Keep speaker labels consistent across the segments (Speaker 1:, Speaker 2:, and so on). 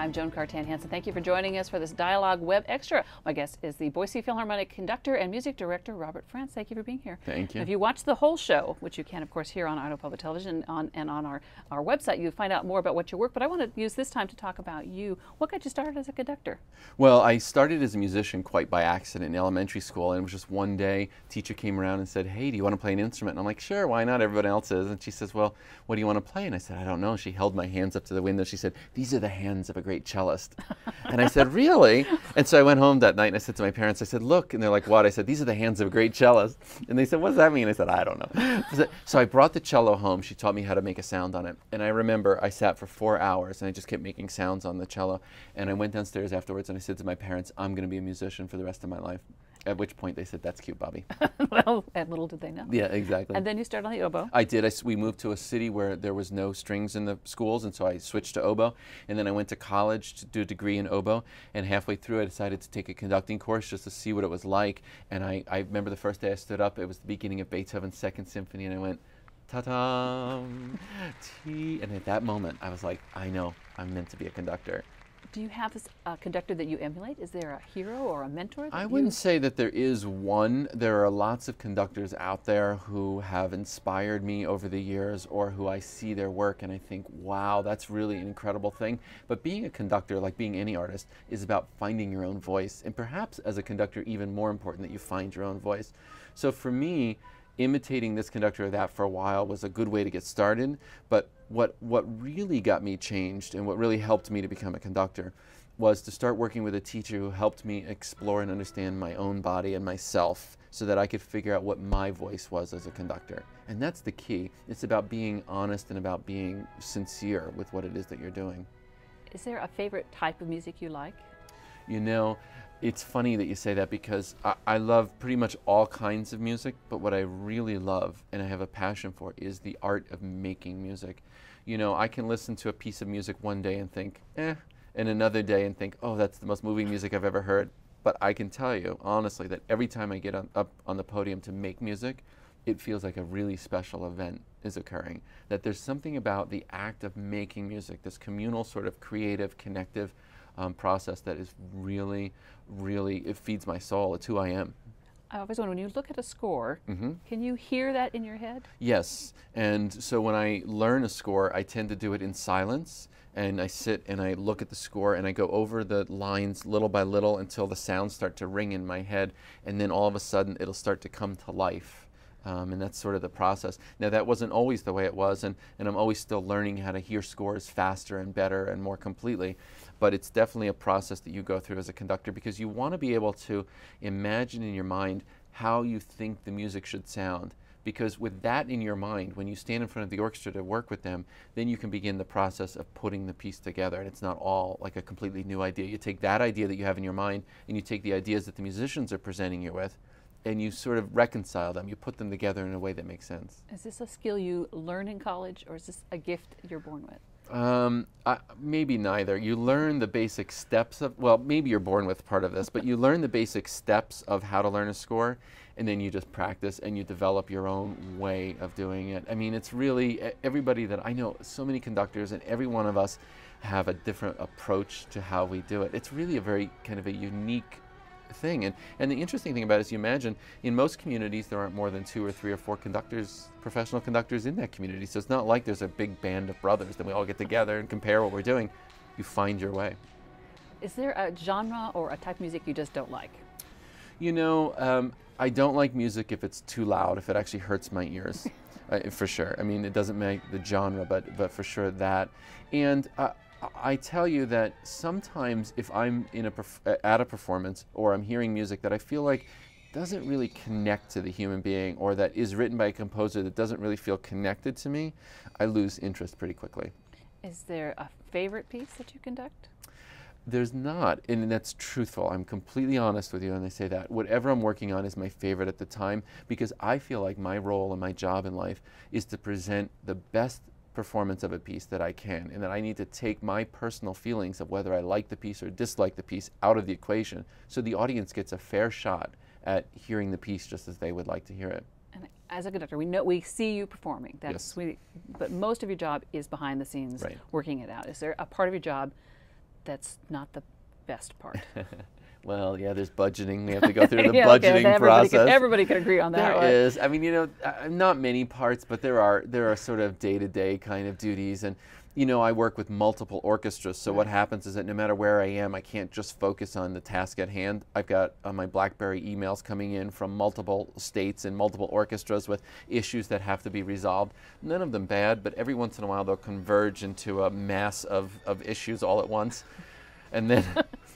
Speaker 1: I'm Joan Cartan-Hansen. Thank you for joining us for this Dialogue Web Extra. My guest is the Boise Philharmonic conductor and music director, Robert Franz. Thank you for being here.
Speaker 2: Thank you.
Speaker 1: If you watch the whole show, which you can, of course, here on Idaho Public Television and on our website, you find out more about what your work. But I want to use this time to talk about you. What got you started as a conductor?
Speaker 2: Well, I started as a musician quite by accident in elementary school, and it was just one day, teacher came around and said, "Hey, do you want to play an instrument?" And I'm like, "Sure, why not? Everyone else is." And she says, "Well, what do you want to play?" And I said, "I don't know." She held my hands up to the window. She said, "These are the hands of a great cellist." And I said, "Really?" And so I went home that night and I said to my parents, I said, "Look." And they're like, "What?" I said, "These are the hands of a great cellist." And they said, "What does that mean?" I said, "I don't know." So I brought the cello home. She taught me how to make a sound on it. And I remember I sat for 4 hours and I just kept making sounds on the cello. And I went downstairs afterwards and I said to my parents, "I'm going to be a musician for the rest of my life." At which point they said, "That's cute, Bobby."
Speaker 1: Well, and little did they know.
Speaker 2: Yeah, exactly.
Speaker 1: And then you started on the oboe.
Speaker 2: I did. We moved to a city where there was no strings in the schools, and so I switched to oboe. And then I went to college to do a degree in oboe. And halfway through, I decided to take a conducting course just to see what it was like. And I remember the first day I stood up, it was the beginning of Beethoven's Second Symphony, and I went, ta-da, T. And at that moment, I was like, I know, I'm meant to be a conductor.
Speaker 1: Do you have a conductor that you emulate? Is there a hero or a mentor?
Speaker 2: I wouldn't say that there is one. There are lots of conductors out there who have inspired me over the years, or who I see their work and I think, wow, that's really an incredible thing. But being a conductor, like being any artist, is about finding your own voice. And perhaps as a conductor, even more important that you find your own voice. So for me, imitating this conductor or that for a while was a good way to get started, but what really got me changed and what really helped me to become a conductor was to start working with a teacher who helped me explore and understand my own body and myself so that I could figure out what my voice was as a conductor. And that's the key. It's about being honest and about being sincere with what it is that you're doing.
Speaker 1: Is there a favorite type of music you like?
Speaker 2: You know, it's funny that you say that because I love pretty much all kinds of music, but what I really love and I have a passion for is the art of making music. You know, I can listen to a piece of music one day and think, eh, and another day and think, oh, that's the most moving music I've ever heard. But I can tell you, honestly, that every time I get up on the podium to make music, it feels like a really special event is occurring. That there's something about the act of making music, this communal sort of creative, connective process that is really, it feeds my soul. It's who I am.
Speaker 1: I always wonder, when you look at a score,
Speaker 2: Mm-hmm.
Speaker 1: can you hear that in your head?
Speaker 2: Yes, and so when I learn a score, I tend to do it in silence, and I sit and I look at the score and I go over the lines little by little until the sounds start to ring in my head, and then all of a sudden it'll start to come to life. And that's sort of the process. Now that wasn't always the way it was, and I'm always still learning how to hear scores faster and better and more completely, but it's definitely a process that you go through as a conductor because you want to be able to imagine in your mind how you think the music should sound. Because with that in your mind, when you stand in front of the orchestra to work with them, then you can begin the process of putting the piece together, and it's not all like a completely new idea. You take that idea that you have in your mind, and you take the ideas that the musicians are presenting you with, and you sort of reconcile them. You put them together in a way that makes sense.
Speaker 1: Is this a skill you learn in college, or is this a gift you're born with?
Speaker 2: Maybe neither. You learn the basic steps of, well, maybe you're born with part of this, but you learn the basic steps of how to learn a score, and then you just practice and you develop your own way of doing it. I mean, it's really, everybody that I know, so many conductors, and every one of us have a different approach to how we do it. It's really a very kind of a unique thing. And the interesting thing about it is, you imagine in most communities there aren't more than 2 or 3 or 4 conductors, professional conductors in that community. So it's not like there's a big band of brothers that we all get together and compare what we're doing. You find your way.
Speaker 1: Is there a genre or a type of music you just don't like?
Speaker 2: You know, I don't like music if it's too loud, if it actually hurts my ears, for sure. I mean, it doesn't make the genre, but for sure that. And I tell you that sometimes if I'm at a performance or I'm hearing music that I feel like doesn't really connect to the human being, or that is written by a composer that doesn't really feel connected to me, I lose interest pretty quickly.
Speaker 1: Is there a favorite piece that you conduct?
Speaker 2: There's not, and that's truthful. I'm completely honest with you when I say that. Whatever I'm working on is my favorite at the time, because I feel like my role and my job in life is to present the best performance of a piece that I can, and that I need to take my personal feelings of whether I like the piece or dislike the piece out of the equation, so the audience gets a fair shot at hearing the piece just as they would like to hear it.
Speaker 1: And as a conductor, we see you performing. That's
Speaker 2: Yes.
Speaker 1: but most of your job is behind the scenes,
Speaker 2: Right.
Speaker 1: working it out. Is there a part of your job that's not the best part.
Speaker 2: Well, yeah, there's budgeting. We have to go through the
Speaker 1: Yeah,
Speaker 2: budgeting
Speaker 1: okay,
Speaker 2: process.
Speaker 1: everybody can agree on that.
Speaker 2: There
Speaker 1: Right?
Speaker 2: is. I mean, not many parts, but there are sort of day-to-day kind of duties. And, I work with multiple orchestras. So what happens is that no matter where I am, I can't just focus on the task at hand. I've got on my BlackBerry emails coming in from multiple states and multiple orchestras with issues that have to be resolved. None of them bad, but every once in a while they'll converge into a mass of issues all at once. And then,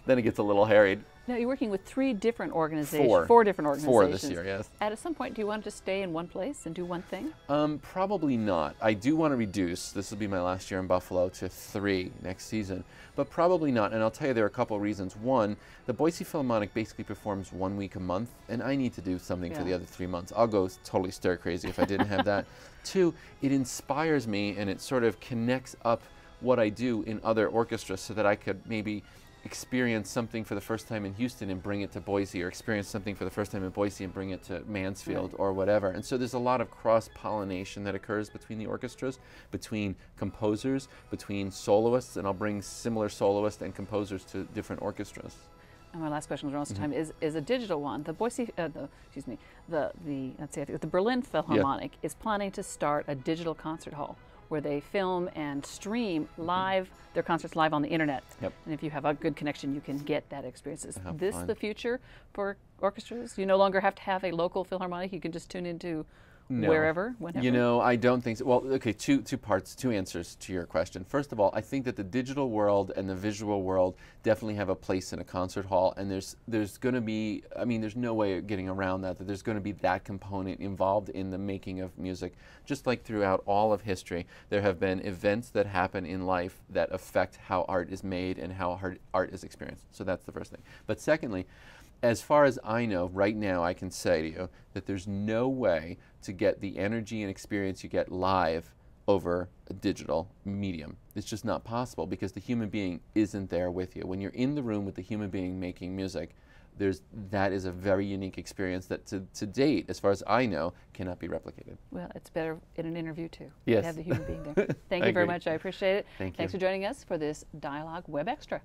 Speaker 2: then it gets a little harried.
Speaker 1: Now, you're working with 3 different organizations.
Speaker 2: Four.
Speaker 1: 4 different organizations.
Speaker 2: 4 this year, yes.
Speaker 1: At some point, do you want to just stay in one place and do one thing?
Speaker 2: Probably not. I do want to reduce. This will be my last year in Buffalo to 3 next season, but probably not. And I'll tell you there are a couple of reasons. One, the Boise Philharmonic basically performs 1 week a month, and I need to do something for the other 3 months. I'll go totally stir crazy if I didn't have that. 2, it inspires me and it sort of connects up what I do in other orchestras so that I could maybe experience something for the first time in Houston and bring it to Boise, or experience something for the first time in Boise and bring it to Mansfield or whatever. And so there's a lot of cross-pollination that occurs between the orchestras, between composers, between soloists, and I'll bring similar soloists and composers to different orchestras.
Speaker 1: And my last question, almost time, is a digital one. The Boise, excuse me, the Berlin Philharmonic is planning to start a digital concert hall where they film and stream live their concerts live on the internet.
Speaker 2: Yep.
Speaker 1: And if you have a good connection, you can get that experience. Is this
Speaker 2: fun.
Speaker 1: the future for orchestras? You no longer have to have a local philharmonic. You can just tune into wherever, whenever?
Speaker 2: I don't think so. Well, okay, two answers to your question. First of all, I think that the digital world and the visual world definitely have a place in a concert hall, and there's going to be, there's no way of getting around that there's going to be that component involved in the making of music. Just like throughout all of history, there have been events that happen in life that affect how art is made and how art is experienced. So that's the first thing. But secondly, as far as I know, right now, I can say to you that there's no way to get the energy and experience you get live over a digital medium. It's just not possible because the human being isn't there with you. When you're in the room with the human being making music, that is a very unique experience that to date, as far as I know, cannot be replicated.
Speaker 1: Well, it's better in an interview too.
Speaker 2: Yes.
Speaker 1: To have the human being there. Thank you very much. I appreciate it.
Speaker 2: Thanks
Speaker 1: for joining us for this Dialogue Web Extra.